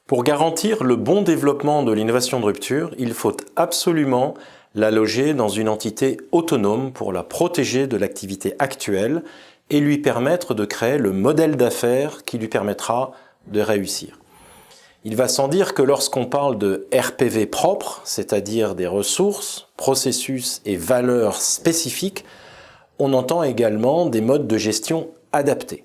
Pour garantir le bon développement de l'innovation de rupture, il faut absolument la loger dans une entité autonome pour la protéger de l'activité actuelle et lui permettre de créer le modèle d'affaires qui lui permettra de réussir. Il va sans dire que lorsqu'on parle de RPV propre, c'est-à-dire des ressources, processus et valeurs spécifiques, on entend également des modes de gestion adaptés.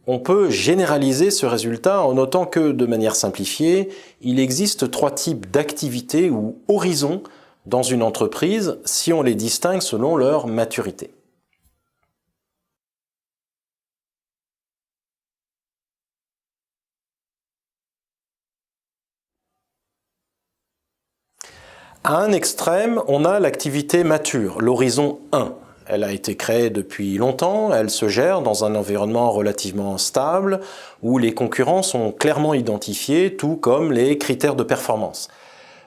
On peut généraliser ce résultat en notant que, de manière simplifiée, il existe 3 types d'activités ou horizons dans une entreprise si on les distingue selon leur maturité. À un extrême, on a l'activité mature, l'horizon 1. Elle a été créée depuis longtemps, elle se gère dans un environnement relativement stable où les concurrents sont clairement identifiés, tout comme les critères de performance.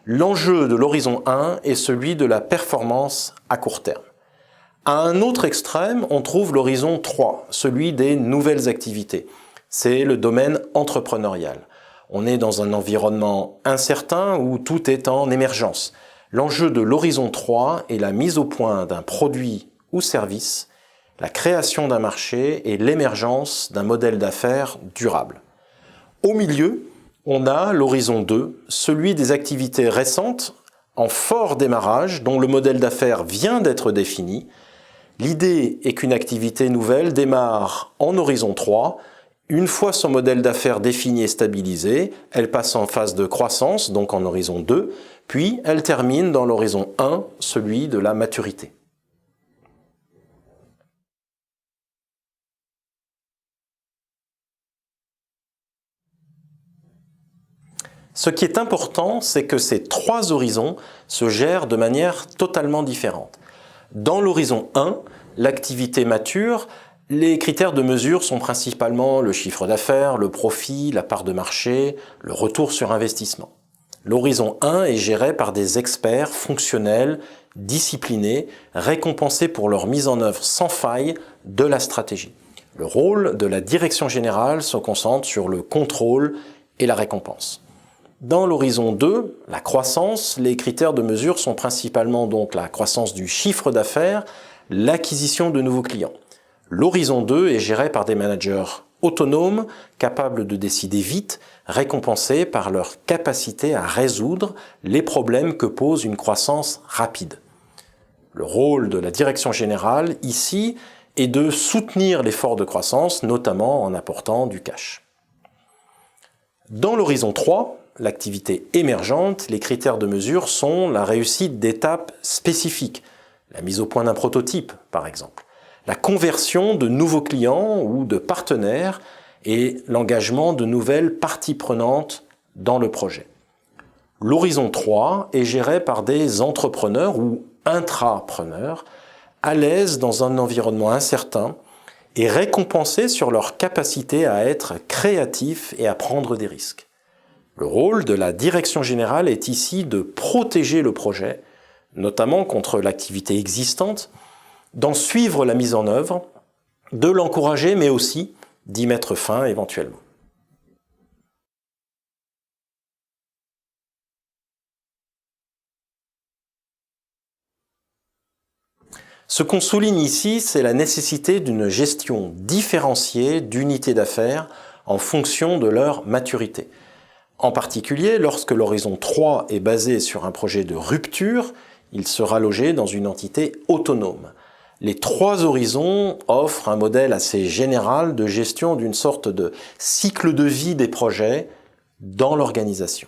L'enjeu de l'horizon 1 est celui de la performance à court terme. À un autre extrême, on trouve l'horizon 3, celui des nouvelles activités. C'est le domaine entrepreneurial. On est dans un environnement incertain où tout est en émergence. L'enjeu de l'horizon 3 est la mise au point d'un produit ou service, la création d'un marché et l'émergence d'un modèle d'affaires durable. Au milieu, on a l'horizon 2, celui des activités récentes en fort démarrage dont le modèle d'affaires vient d'être défini. L'idée est qu'une activité nouvelle démarre en horizon 3. Une fois son modèle d'affaires défini et stabilisé, elle passe en phase de croissance, donc en horizon 2, puis elle termine dans l'horizon 1, celui de la maturité. Ce qui est important, c'est que ces 3 horizons se gèrent de manière totalement différente. Dans l'horizon 1, l'activité mature, les critères de mesure sont principalement le chiffre d'affaires, le profit, la part de marché, le retour sur investissement. L'horizon 1 est géré par des experts fonctionnels, disciplinés, récompensés pour leur mise en œuvre sans faille de la stratégie. Le rôle de la direction générale se concentre sur le contrôle et la récompense. Dans l'horizon 2, la croissance, les critères de mesure sont principalement donc la croissance du chiffre d'affaires, l'acquisition de nouveaux clients. L'horizon 2 est géré par des managers autonomes, capables de décider vite, récompensés par leur capacité à résoudre les problèmes que pose une croissance rapide. Le rôle de la direction générale, ici, est de soutenir l'effort de croissance, notamment en apportant du cash. Dans l'horizon 3, l'activité émergente, les critères de mesure sont la réussite d'étapes spécifiques, la mise au point d'un prototype par exemple, la conversion de nouveaux clients ou de partenaires et l'engagement de nouvelles parties prenantes dans le projet. L'horizon 3 est géré par des entrepreneurs ou intrapreneurs à l'aise dans un environnement incertain et récompensés sur leur capacité à être créatifs et à prendre des risques. Le rôle de la direction générale est ici de protéger le projet, notamment contre l'activité existante, d'en suivre la mise en œuvre, de l'encourager mais aussi d'y mettre fin éventuellement. Ce qu'on souligne ici, c'est la nécessité d'une gestion différenciée d'unités d'affaires en fonction de leur maturité. En particulier, lorsque l'horizon 3 est basé sur un projet de rupture, il sera logé dans une entité autonome. Les 3 horizons offrent un modèle assez général de gestion d'une sorte de cycle de vie des projets dans l'organisation.